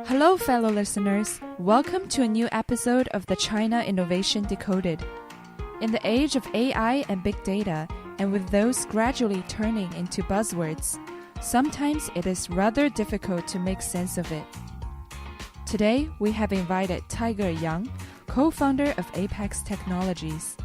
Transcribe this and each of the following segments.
Hello, fellow listeners. Welcome to a new episode of the China Innovation Decoded. In the age of AI and big data, and with those gradually turning into buzzwords, sometimes it is rather difficult to make sense of it. Today, we have invited Tiger Yang, co-founder of Apex Technologies.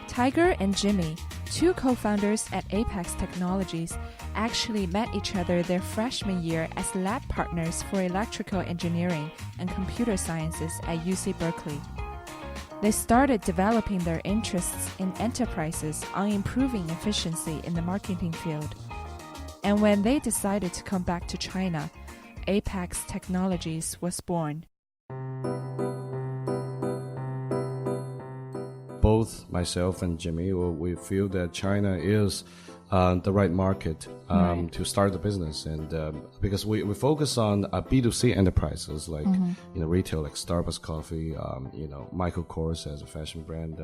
Tiger and Jimmy, two co-founders at Apex Technologies, actually met each other their freshman year as lab partners for electrical engineering and computer sciences at UC Berkeley. They started developing their interests in enterprises on improving efficiency in the marketing field. And when they decided to come back to China, Apex Technologies was born. Both myself and Jimmy, we feel that China is the right market to start the business, and because we focus on B2C enterprises like retail, like Starbucks coffee, Michael Kors as a fashion brand,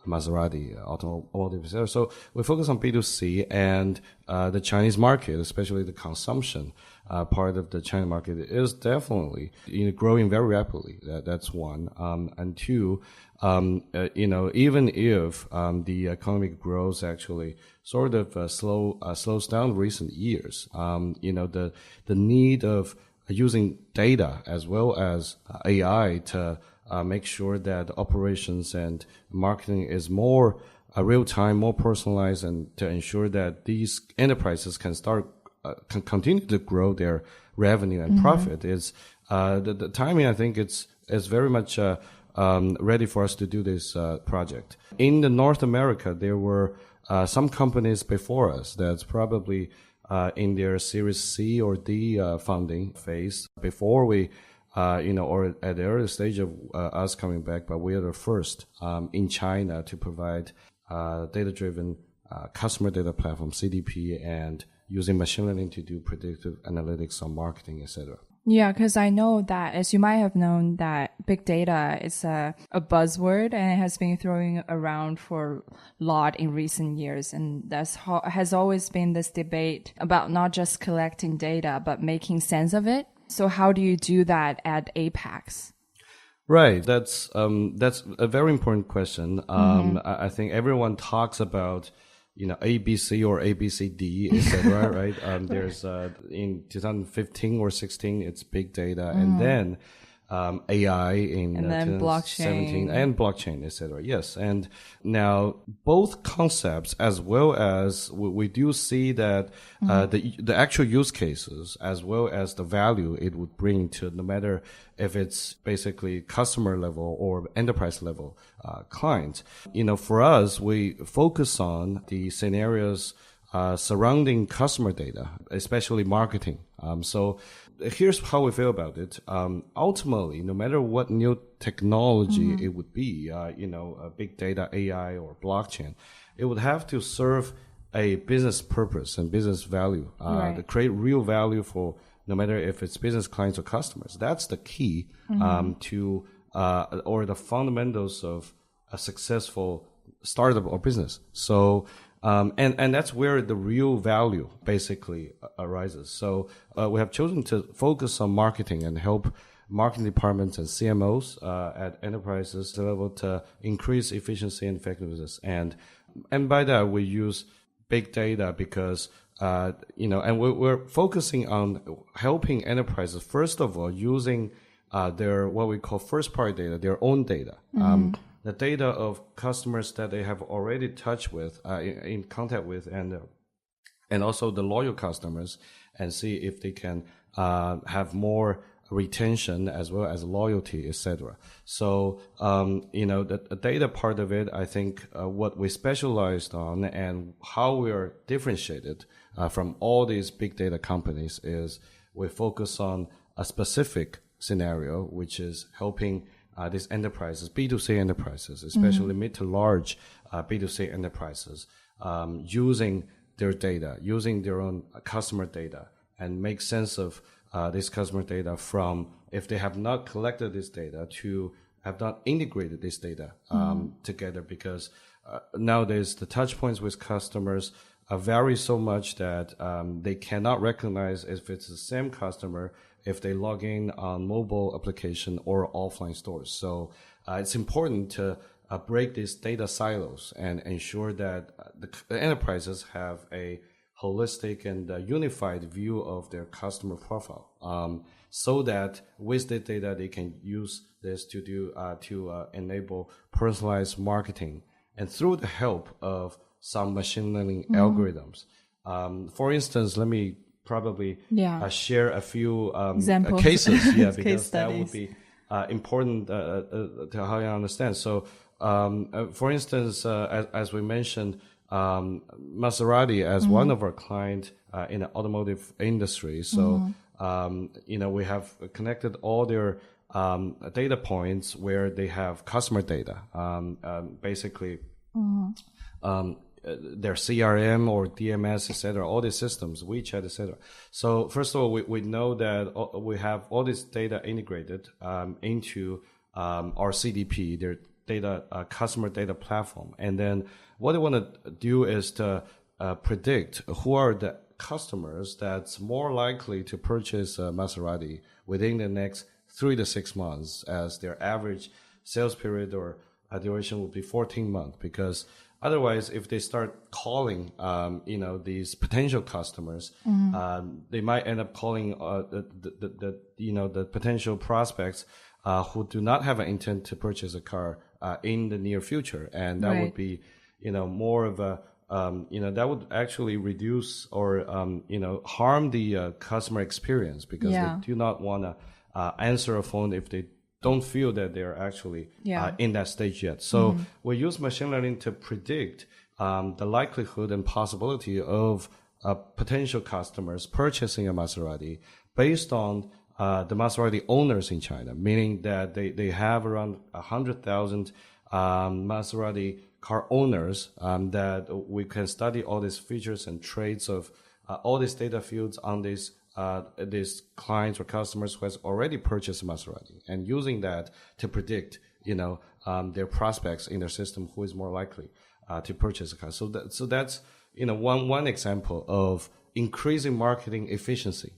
Maserati automotive, etc. So we focus on B2C, and the Chinese market, especially the consumption part of the China market, is definitely growing very rapidly. That's one, and two. Even if the economic growth actually sort of slows down recent years, the need of using data as well as AI to make sure that operations and marketing is more real-time, more personalized, and to ensure that these enterprises can continue to grow their revenue and profit is the timing. I think it's very much ready for us to do this project. In the North America, there were some companies before us that's probably in their Series C or D funding phase before we, or at the early stage of us coming back, but we are the first in China to provide data-driven customer data platform, CDP, and using machine learning to do predictive analytics on marketing, etc. Yeah, because I know that, as you might have known, that big data is a buzzword and it has been throwing around for a lot in recent years. And that's has always been this debate about not just collecting data, but making sense of it. So how do you do that at Apex? Right. That's a very important question. I think everyone talks about ABC or ABCD, etc. Right? There's in 2015 or 16, it's big data, and then AI in 2017, and blockchain, etc. Yes, and now both concepts, as well as we do see that the actual use cases, as well as the value it would bring to, no matter if it's basically customer level or enterprise level clients. For us, we focus on the scenarios surrounding customer data, especially marketing. So here's how we feel about it. Ultimately, no matter what new technology it would be, big data, AI, or blockchain, it would have to serve a business purpose and business value to create real value for no matter if it's business clients or customers. That's the key to or the fundamentals of a successful startup or business. So and that's where the real value basically arises. So we have chosen to focus on marketing and help marketing departments and CMOs at enterprises to be able to increase efficiency and effectiveness. And by that, we use big data because, and we're focusing on helping enterprises, first of all, using their what we call first-party data, their own data. The data of customers that they have already touched with, in contact with, and also the loyal customers, and see if they can have more retention as well as loyalty, etc. So, the data part of it, I think what we specialized on and how we are differentiated from all these big data companies is we focus on a specific scenario, which is helping these enterprises, B2C enterprises, especially mid to large B2C enterprises, using their data, using their own customer data, and make sense of this customer data from, if they have not collected this data, to have not integrated this data together, because nowadays the touch points with customers vary so much that they cannot recognize if it's the same customer if they log in on mobile application or offline stores. So it's important to break these data silos and ensure that the enterprises have a holistic and unified view of their customer profile, so that with the data they can use this to enable personalized marketing, and through the help of some machine learning algorithms. For instance, let me probably share a few cases, because that would be important to how you understand. So, for instance, as we mentioned, Maserati as one of our clients in the automotive industry. So, we have connected all their data points where they have customer data, basically their CRM or DMS, etc., all these systems, WeChat, etc. So first of all, we know that we have all this data integrated into our CDP, their data customer data platform. And then what I want to do is to predict who are the customers that's more likely to purchase Maserati within the next 3 to 6 months, as their average sales period or duration would be 14 months. Because otherwise, if they start calling, these potential customers, they might end up calling the potential prospects who do not have an intent to purchase a car in the near future, and that would be, more of a, that would actually reduce or harm the customer experience, because they do not want to answer a phone if they don't feel that they're actually in that stage yet. So we use machine learning to predict the likelihood and possibility of potential customers purchasing a Maserati based on the Maserati owners in China, meaning that they have around 100,000 Maserati car owners that we can study all these features and traits of all these data fields on these clients or customers who has already purchased Maserati, and using that to predict, their prospects in their system who is more likely to purchase a car. So that's one example of increasing marketing efficiency.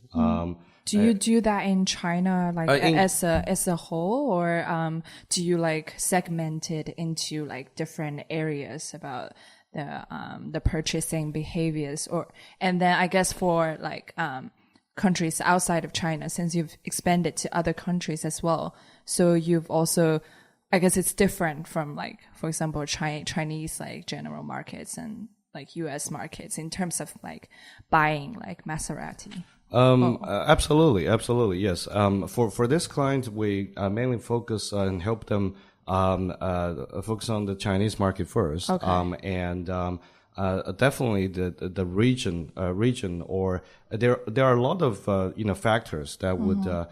Do you do that in China, like as a whole, or do you like segment it into like different areas about the purchasing behaviors? And then I guess for like countries outside of China, since you've expanded to other countries as well, so you've also, I guess it's different from like, for example, Chinese like general markets and like US markets in terms of like buying like Maserati. Absolutely, yes. For this client, we mainly focus and help them focus on the Chinese market first. Okay. Definitely the region, or there are a lot of factors that would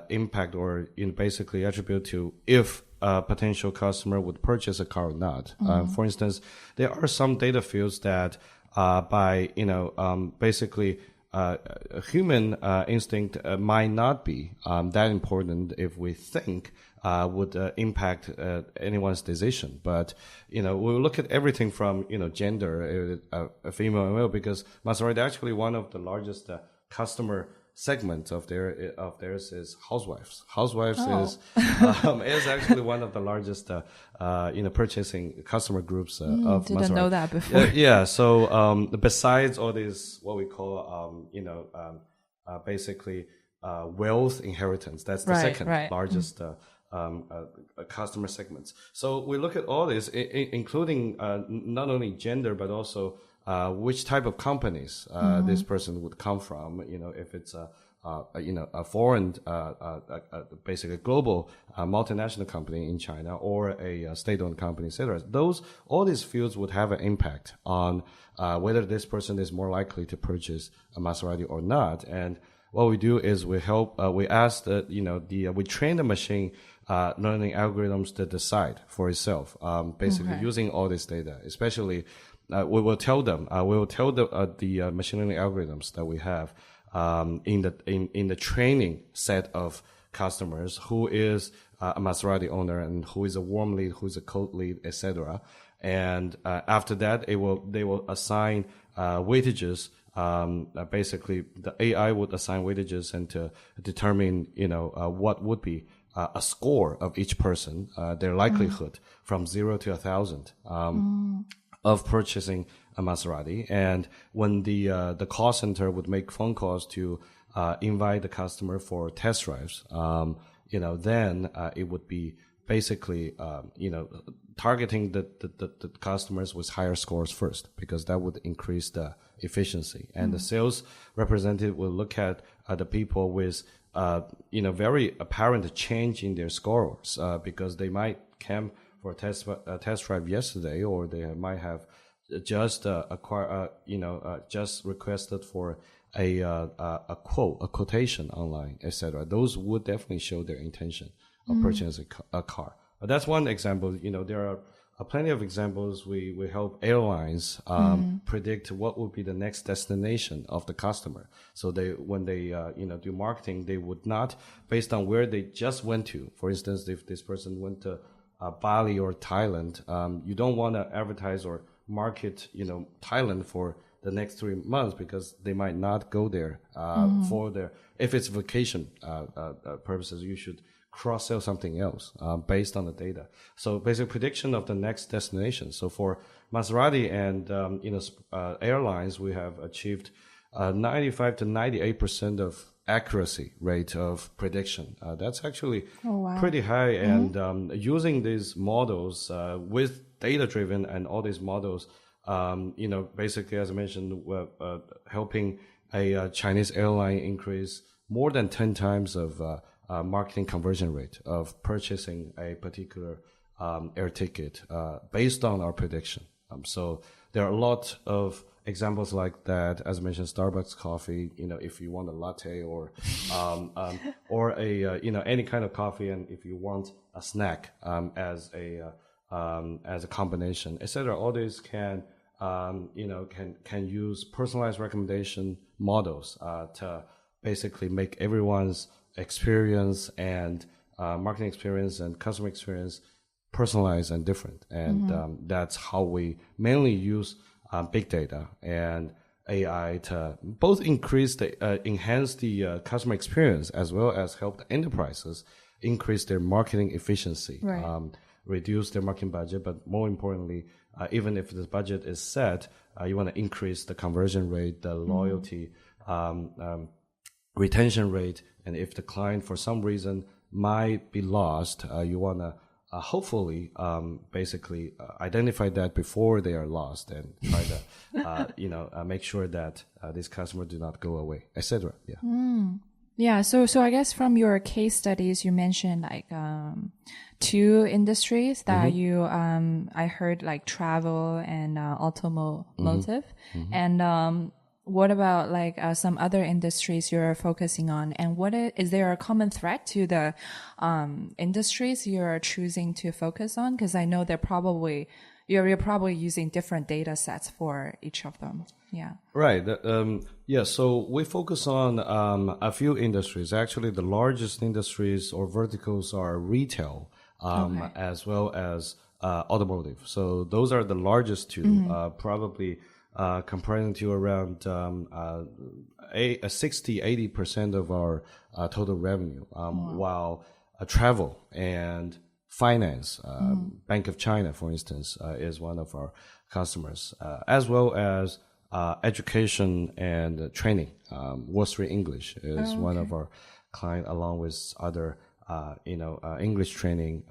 impact or basically attribute to if a potential customer would purchase a car or not. For instance, there are some data fields that by basically human instinct might not be that important if we think would impact anyone's decision. But, we'll look at everything from, gender, female and male, because Maserati actually one of the largest customer segment of theirs is housewives. Housewives is actually one of the largest purchasing customer groups of Maserati. Didn't know that before. So besides all these what we call basically wealth inheritance, that's the second largest customer segments. So we look at all this, including not only gender but also which type of companies this person would come from. If it's a foreign, basically global multinational company in China, or a state-owned company, etc. All these fields would have an impact on whether this person is more likely to purchase a Maserati or not. And what we do is we ask that we train the machine learning algorithms to decide for itself, basically using all this data, especially. We will tell the machine learning algorithms that we have in the training set of customers who is a Maserati owner and who is a warm lead, who is a cold lead, etc. And after that, they will assign weightages basically the AI would assign weightages and to determine, what would be a score of each person, their likelihood from 0 to 1,000 of purchasing a Maserati. And when the call center would make phone calls to invite the customer for test drives, then it would be basically, targeting the customers with higher scores first, because that would increase the efficiency. And the sales representative will look at the people with, very apparent change in their scores, because they might came for a test drive yesterday, or they might have just just requested for a quotation online, etc. Those would definitely show their intention of purchasing a car. But that's one example. There are plenty of examples. We help airlines predict what would be the next destination of the customer. So when they do marketing, they would not, based on where they just went to. For instance, if this person went to Bali or Thailand, you don't want to advertise or market Thailand for the next 3 months, because they might not go there if it's vacation purposes. You should cross-sell something else based on the data. So basic prediction of the next destination. So for Maserati and airlines, we have achieved 95 to 98% of accuracy rate of prediction. That's actually pretty high. And using these models with data-driven and all these models, basically, as I mentioned, helping a Chinese airline increase more than 10 times of marketing conversion rate of purchasing a particular air ticket based on our prediction. So there are a lot of examples like that. As I mentioned, Starbucks coffee, if you want a latte or a any kind of coffee, and if you want a snack as a combination, etc. All these can use personalized recommendation models to basically make everyone's experience and marketing experience and customer experience personalized and different. And that's how we mainly use big data and AI to both enhance the customer experience, as well as help the enterprises increase their marketing efficiency, reduce their marketing budget. But more importantly, even if the budget is set, you want to increase the conversion rate, the loyalty, retention rate. And if the client for some reason might be lost, you want to hopefully basically identify that before they are lost, and try to make sure that these customers do not go away, etc. Yeah. So I guess from your case studies, you mentioned like 2 industries that you I heard, like travel and automotive. And what about like some other industries you're focusing on? And is there a common thread to the industries you're choosing to focus on? Because I know you're probably using different data sets for each of them. Yeah. Right. So we focus on a few industries. Actually, the largest industries or verticals are retail, as well as automotive. So those are the largest 2, probably comparing to around 60-80% of our total revenue, while travel and finance, Bank of China, for instance, is one of our customers, as well as education and training. Wall Street English is one of our clients, along with other English training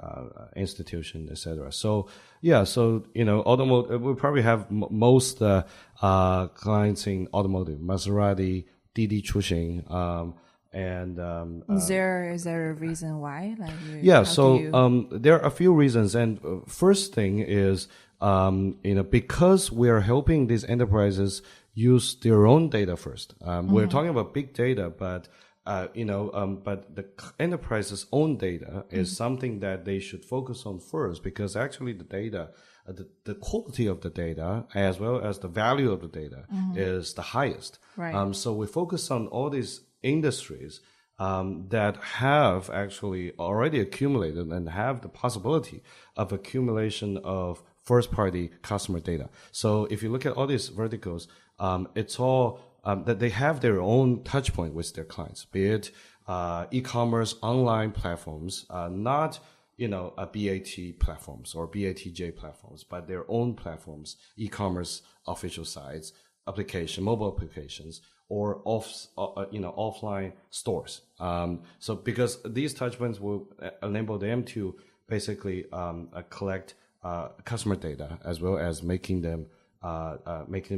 institution, etc. So automotive, we probably have most clients in automotive, Maserati, Didi Chuxing, and is there a reason why? Like there are a few reasons, and first thing is because we are helping these enterprises use their own data first. We're talking about big data, but but the enterprise's own data is something that they should focus on first, because actually the data, the quality of the data as well as the value of the data is the highest. Right. So we focus on all these industries that have actually already accumulated and have the possibility of accumulation of first-party customer data. So if you look at all these verticals, it's all that they have their own touch point with their clients, be it e-commerce online platforms, not BAT platforms or BATJ platforms, but their own platforms, e-commerce official sites, mobile applications, or offline stores. So because these touch points will enable them to basically collect customer data as well as making them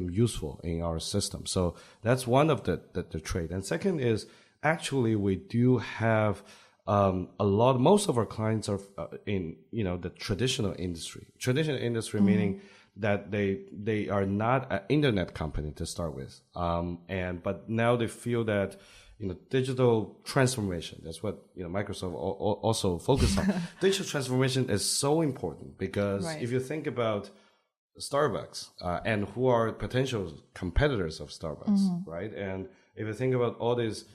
useful in our system. So that's one of the trade. And second is actually we do have most of our clients are in the traditional industry. Traditional industry meaning that they are not an internet company to start with, but now they feel that digital transformation. That's what Microsoft also focus on. Digital transformation is so important because if you think about Starbucks and who are potential competitors of Starbucks, right? And if you think about all these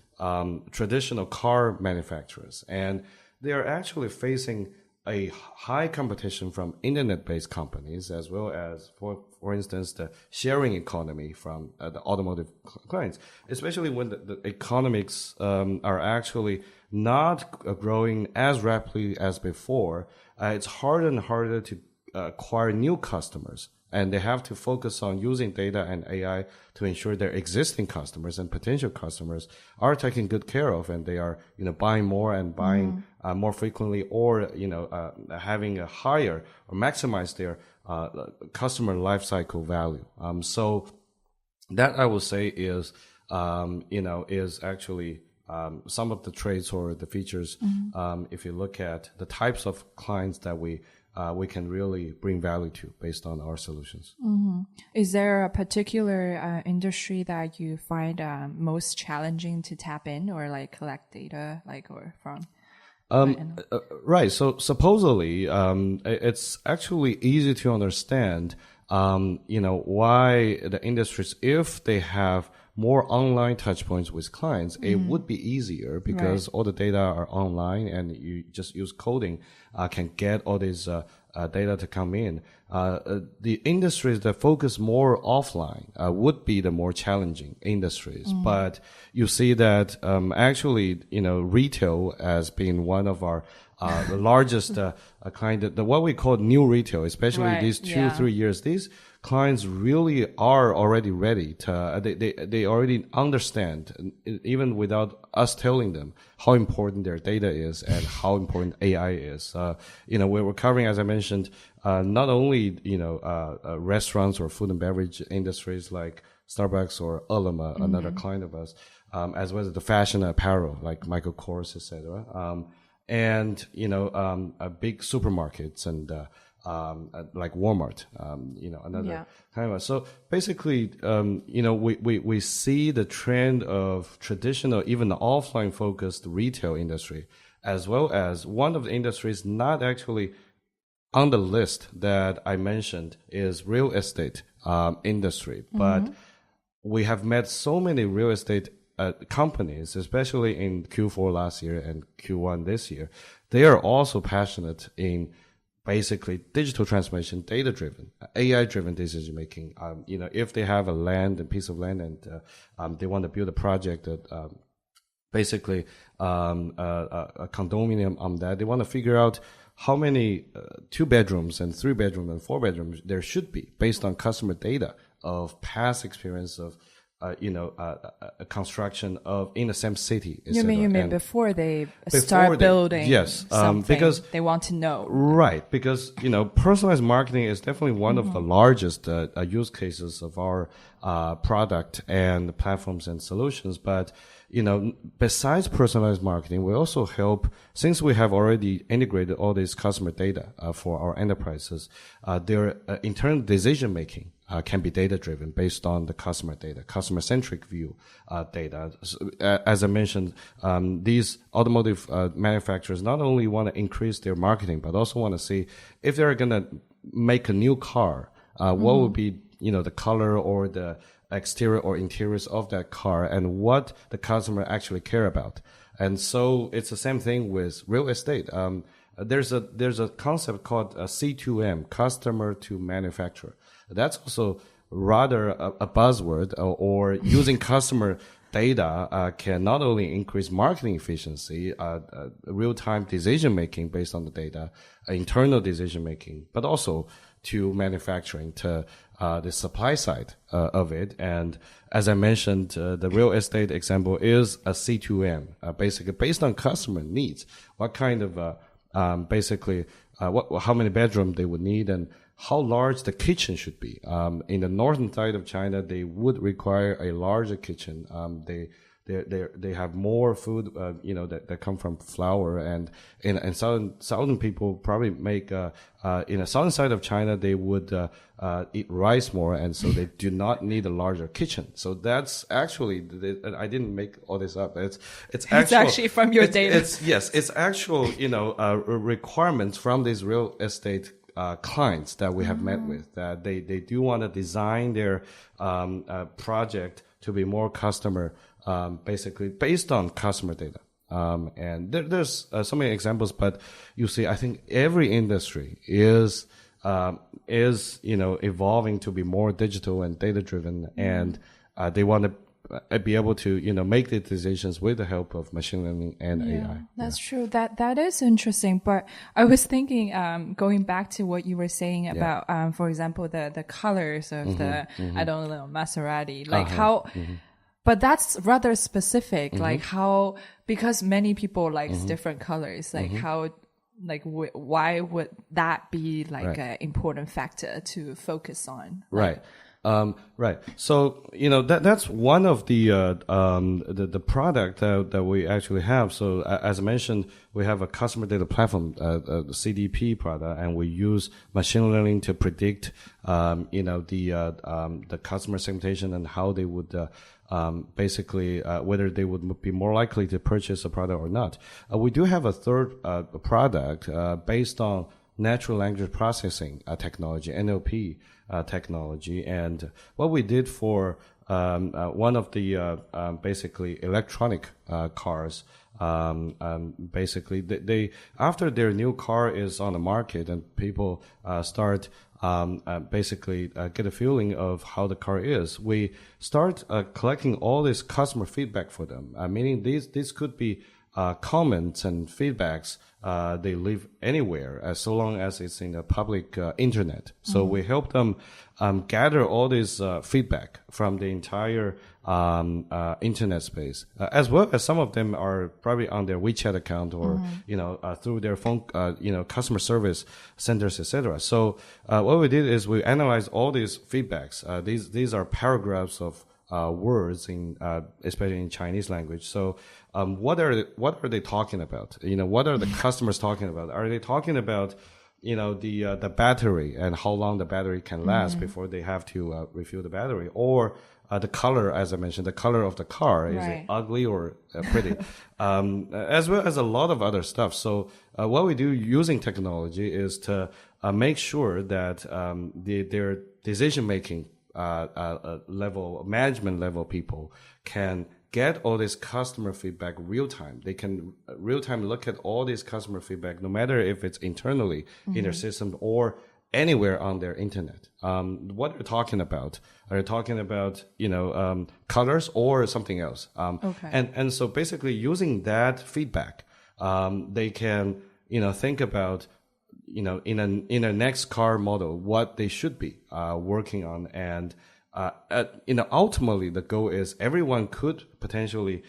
traditional car manufacturers, and they are actually facing a high competition from internet-based companies, as well as, for instance, the sharing economy from the automotive clients, especially when the economics are actually not growing as rapidly as before. It's harder and harder to acquire new customers. And they have to focus on using data and AI to ensure their existing customers and potential customers are taken good care of, and they are, buying more and buying more frequently, or having a higher or maximize their customer lifecycle value. So that I will say is, is actually some of the traits or the features. If you look at the types of clients that we can really bring value to based on our solutions. Is there a particular industry that you find most challenging to tap in or like collect data or from? Right. So supposedly, it's actually easy to understand, why the industries, if they have more online touch points with clients, it would be easier because all the data are online and you just use coding, can get all these data to come in. The industries that focus more offline would be the more challenging industries. But you see that actually, retail as being one of our the largest kind of what we call new retail, especially these 2-3 years. These clients really are already ready to, they already understand, even without us telling them, how important their data is and how important AI is. We're covering, as I mentioned, not only, restaurants or food and beverage industries like Starbucks or Ele.me, another client of us, as well as the fashion apparel like Michael Kors, etc. And, big supermarkets and, like Walmart, another kind of. So basically, we see the trend of traditional, even the offline focused retail industry, as well as one of the industries not actually on the list that I mentioned is real estate industry. But we have met so many real estate companies, especially in Q4 last year and Q1 this year. They are also passionate in basically digital transformation, data-driven, AI-driven decision-making. If they have a piece of land and they want to build a project that basically a condominium on that, they want to figure out how many 2 bedrooms and 3 bedrooms and 4 bedrooms there should be based on customer data of past experience of a construction of in the same city. You mean before they start building? Yes, because they want to know. Right, because personalized marketing is definitely one of the largest use cases of our product and platforms and solutions. But besides personalized marketing, we also help, since we have already integrated all this customer data for our enterprises, their internal decision making can be data-driven based on the customer data, customer-centric view data. As I mentioned, these automotive manufacturers not only want to increase their marketing, but also want to see if they're going to make a new car, what would be the color or the exterior or interiors of that car and what the customer actually care about. And so it's the same thing with real estate. There's a concept called C2M, customer to manufacturer. That's also rather a buzzword or using customer data can not only increase marketing efficiency, real-time decision-making based on the data, internal decision-making, but also to manufacturing, to the supply side of it. And as I mentioned, the real estate example is a C2M, basically based on customer needs. What kind of how many bedrooms they would need and how large the kitchen should be. In the northern side of China, they would require a larger kitchen. They have more food, that come from flour, and in southern people probably make in the southern side of China they would eat rice more, and so they do not need a larger kitchen. So that's actually I didn't make all this up. It's actually from your data. It's actual requirements from these real estate clients that we have met with, that they do want to design their project to be more customer, basically based on customer data. And there's so many examples, but you see, I think every industry is evolving to be more digital and data driven, and they want to be able to make the decisions with the help of machine learning and AI. That's true. That is interesting. But I was thinking, going back to what you were saying about, for example, the colors of the I don't know, Maserati, like how. But that's rather specific, like how, because many people like different colors, like how, like why would that be like an important factor to focus on? Right. Right. So, that's one of the product that we actually have. So as I mentioned, we have a customer data platform, the CDP product, and we use machine learning to predict, the customer segmentation and how they would, basically, whether they would be more likely to purchase a product or not. We do have a third, product, based on natural language processing technology, NLP technology. And what we did for one of the basically electronic cars, basically they after their new car is on the market and people start basically get a feeling of how the car is, we start collecting all this customer feedback for them, meaning these could be comments and feedbacks they leave anywhere, so long as it's in the public internet. So we help them gather all this feedback from the entire internet space, as well as some of them are probably on their WeChat account or through their phone, customer service centers, etc. So what we did is we analyzed all these feedbacks. These are paragraphs of words in especially in Chinese language. So what are they talking about? What are the customers talking about? Are they talking about the battery and how long the battery can last before they have to refill the battery, or the color, as I mentioned, the color of the car, is it ugly or pretty, as well as a lot of other stuff. So what we do using technology is to make sure that their decision making level, management level people can get all this customer feedback real time. They can real time look at all this customer feedback, no matter if it's internally in their system or anywhere on their internet. What they're talking about? Are they talking about colors or something else? And so basically using that feedback, they can think about in a next car model what they should be working on, and ultimately the goal is everyone could potentially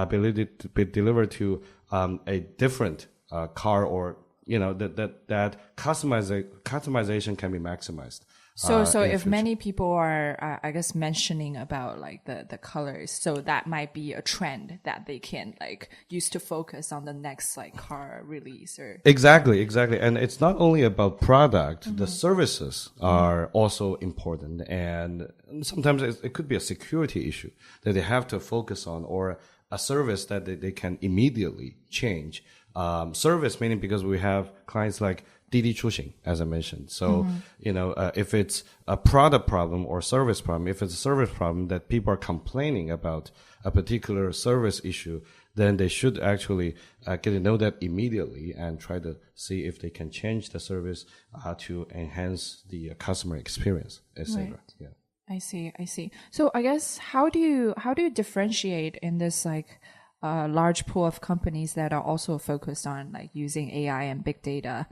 be delivered to a different car, or that customization can be maximized. So if many people are, I guess, mentioning about like the colors, so that might be a trend that they can like use to focus on the next like car release or. Exactly. And it's not only about product, the services are also important. And sometimes it could be a security issue that they have to focus on, or a service that they can immediately change. Service meaning because we have clients like Didi Chuxing, as I mentioned. So, if it's a product problem or service problem, if it's a service problem that people are complaining about a particular service issue, then they should actually get to know that immediately and try to see if they can change the service to enhance the customer experience, etc. Right. Yeah. I see. I see. So I guess how do you differentiate in this like large pool of companies that are also focused on like using AI and big data?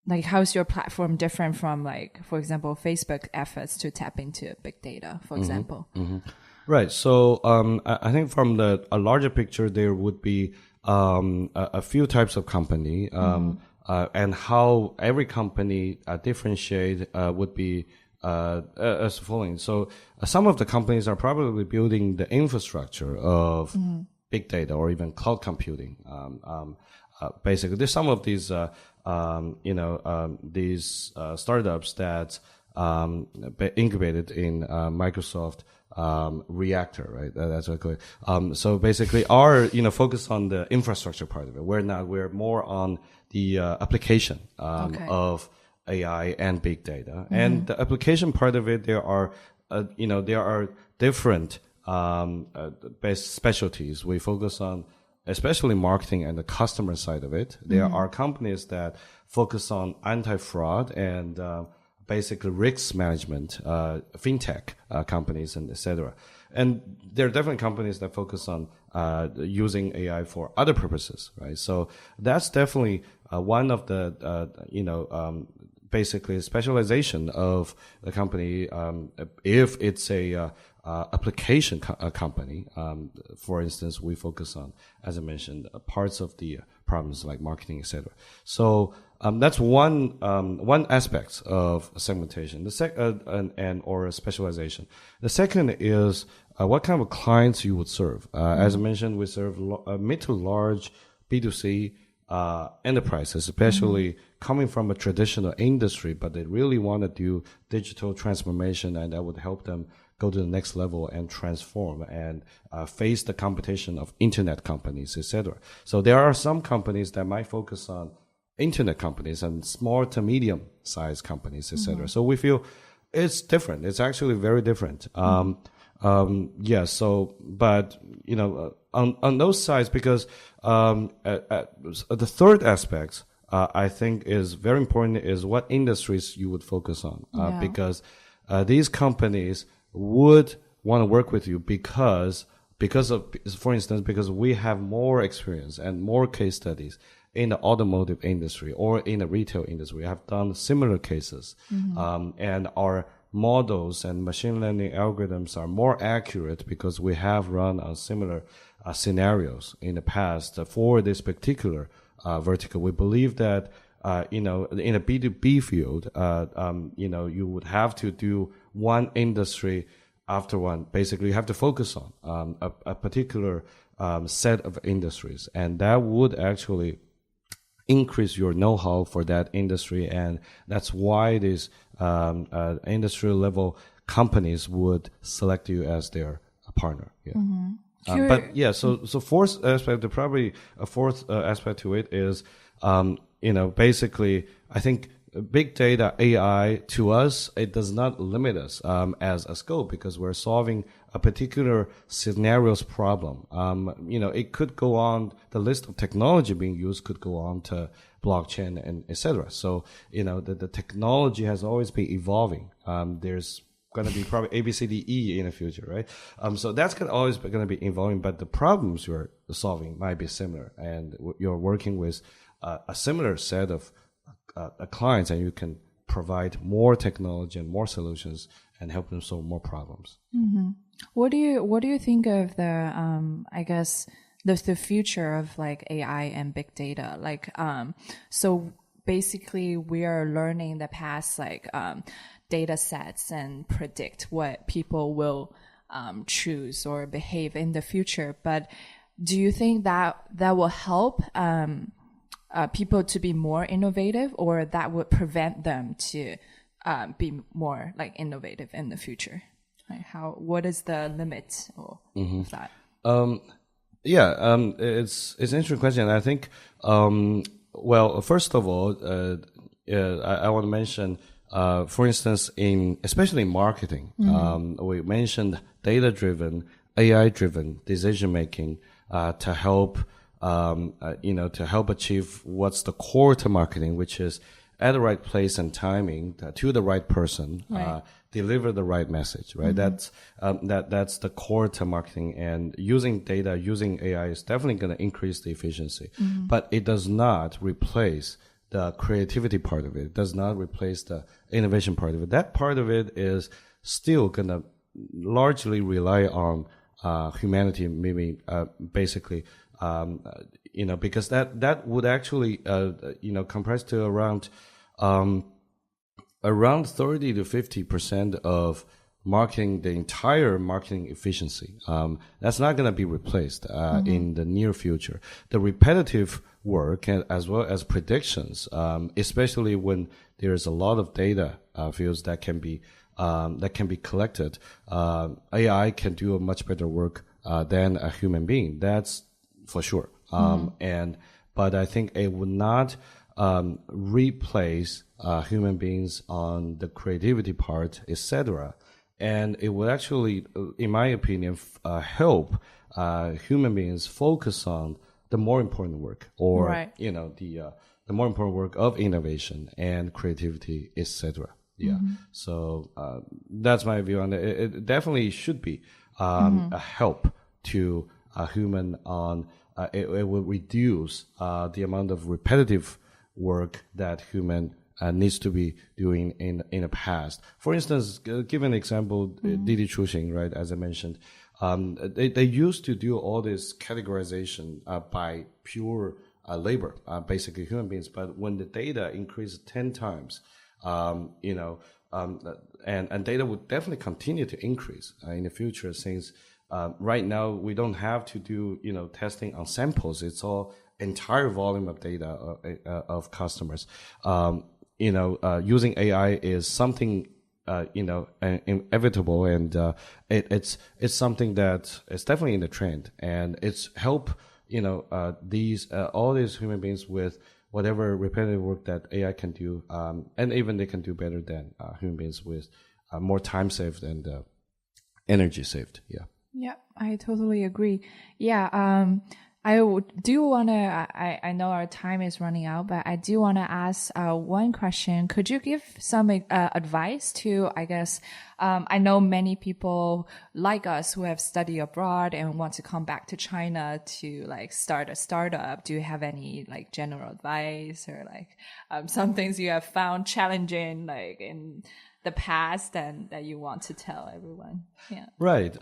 Like how's your platform different from like, for example, Facebook efforts to tap into big data, for example? Right. So I think from a larger picture, there would be a few types of company, and how every company differentiate would be as following. So some of the companies are probably building the infrastructure of big data or even cloud computing. Basically, there's some of these, these startups that incubated in Microsoft Reactor, right? That's what I call it. So basically, our focus on the infrastructure part of it. We're more on the application of AI and big data, and the application part of it. There are different best specialties. We focus on especially marketing and the customer side of it. There are companies that focus on anti-fraud and basically risk management, fintech companies, and etc. And there are definitely companies that focus on using AI for other purposes, right? So that's definitely one of the basically specialization of the company. If it's a application company, for instance, we focus on, as I mentioned, parts of the problems like marketing, etc. So that's one aspect of segmentation. The or specialization. The second is what kind of clients you would serve. As I mentioned, we serve mid to large B2C enterprises, especially coming from a traditional industry, but they really want to do digital transformation, and that would help them go to the next level and transform and face the competition of internet companies, etc. So there are some companies that might focus on internet companies and small to medium sized companies, etc. So we feel it's different. It's actually very different. So, but, on those sides, because the third aspect, I think is very important, is what industries you would focus on. Because these companies would want to work with you because of, for instance, because we have more experience and more case studies in the automotive industry or in the retail industry. We have done similar cases, and our models and machine learning algorithms are more accurate because we have run on similar scenarios in the past for this particular vertical. We believe that in a B2B field, you would have to do one industry after one. Basically, you have to focus on a particular set of industries, and that would actually increase your know-how for that industry, and that's why these industry level companies would select you as their partner. So fourth aspect, probably a fourth aspect to it is, basically, I think big data AI to us, it does not limit us as a scope, because we're solving a particular scenario's problem. It could go on, the list of technology being used could go on to blockchain and etc. So, the technology has always been evolving. There's going to be probably A, B, C, D, E in the future, right? So that's always going to be evolving, but the problems you're solving might be similar, and you're working with a similar set of clients, and you can provide more technology and more solutions and help them solve more problems. What do you think of the I guess the future of like AI and big data? Like so basically we are learning the past like data sets and predict what people will choose or behave in the future. But do you think that will help people to be more innovative, or that would prevent them to be more like innovative in the future? Like what is the limit of that? It's an interesting question. I think, well, first of all, I want to mention, for instance, especially in marketing, we mentioned data-driven, AI-driven decision-making to help achieve what's the core to marketing, which is at the right place and timing to the right person, deliver the right message, right? That's the core to marketing, and using data, using AI is definitely going to increase the efficiency, but it does not replace the creativity part of it. It does not replace the innovation part of it. That part of it is still going to largely rely on humanity, maybe basically, because that would actually, comprise to around 30 to 50% of marketing, the entire marketing efficiency. That's not going to be replaced in the near future. The repetitive work and as well as predictions, especially when there's a lot of data fields that can be collected, AI can do a much better work than a human being. That's for sure. But I think it would not replace human beings on the creativity part, etc. And it would actually, in my opinion, help human beings focus on the more important work, or right. The more important work of innovation and creativity, etc. Yeah. So that's my view on it. It definitely should be a help to a human on. It will reduce the amount of repetitive work that human needs to be doing in the past. For instance, give an example, Didi Chuxing, right? As I mentioned, they used to do all this categorization by pure labor, basically human beings. But when the data increased 10 times, and data would definitely continue to increase in the future, since right now we don't have to do testing on samples. It's all entire volume of data of customers. Using AI is something inevitable, and it's something that is definitely in the trend, and it's help all these human beings with whatever repetitive work that AI can do, and even they can do better than human beings with more time saved and energy saved. Yeah. Yeah, I totally agree. Yeah, I do want to, I know our time is running out, but I do want to ask one question. Could you give some advice to, I guess, I know many people like us who have studied abroad and want to come back to China to start a startup. Do you have any general advice, or some things you have found challenging in the past and that you want to tell everyone? Yeah. Right.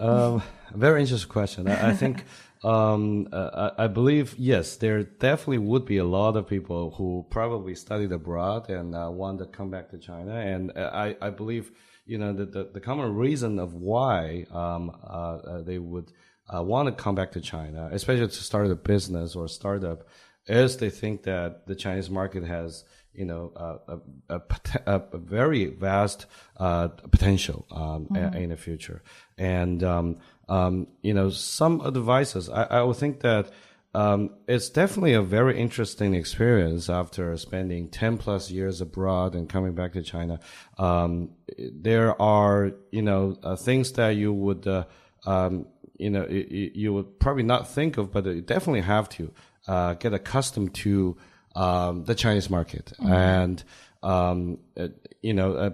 Very interesting question. I think, I believe, yes, there definitely would be a lot of people who probably studied abroad and want to come back to China. And I believe, the common reason of why they would want to come back to China, especially to start a business or a startup, is they think that the Chinese market has a very vast potential in the future. And some advices, I would think that it's definitely a very interesting experience after spending 10 plus years abroad and coming back to China. There are things that you would you would probably not think of, but you definitely have to get accustomed to the Chinese market. And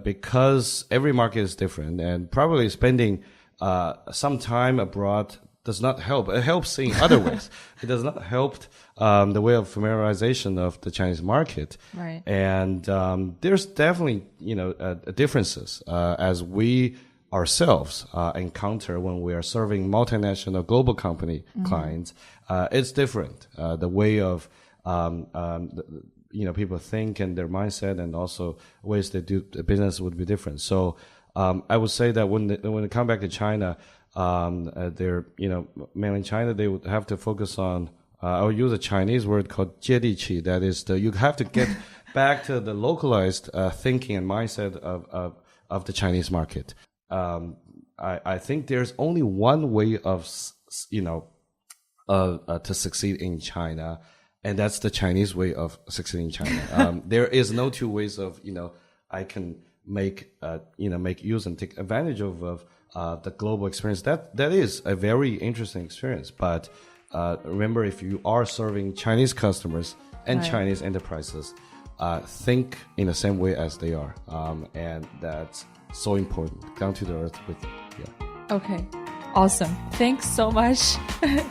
because every market is different, and probably spending some time abroad does not help. It helps in other ways. It does not help the way of familiarization of the Chinese market. Right. And there's definitely differences as we ourselves encounter when we are serving multinational global company clients. It's different. The way of people think and their mindset, and also ways they do the business would be different. So I would say that when they come back to China, they're mainland China, they would have to focus on. I'll use a Chinese word called 接地气. That is, you have to get back to the localized thinking and mindset of the Chinese market. I think there's only one way of to succeed in China, and that's the Chinese way of succeeding in China. There is no two ways of I can make use and take advantage of the global experience. That is a very interesting experience. But remember, if you are serving Chinese customers and right. Chinese enterprises, think in the same way as they are, and that's so important. Down to the earth with, Okay. Awesome. Thanks so much.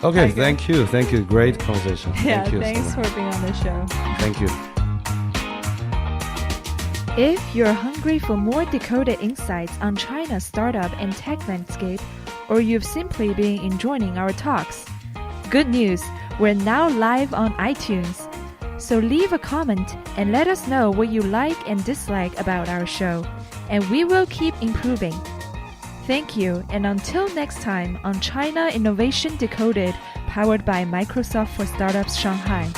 Okay, thank you. Thank you. Great conversation. Yeah, Thank you. thanks for being on the show. Thank you. If you're hungry for more decoded insights on China's startup and tech landscape, or you've simply been enjoying our talks, good news, we're now live on iTunes. So leave a comment and let us know what you like and dislike about our show, and we will keep improving. Thank you, and until next time on China Innovation Decoded, powered by Microsoft for Startups Shanghai.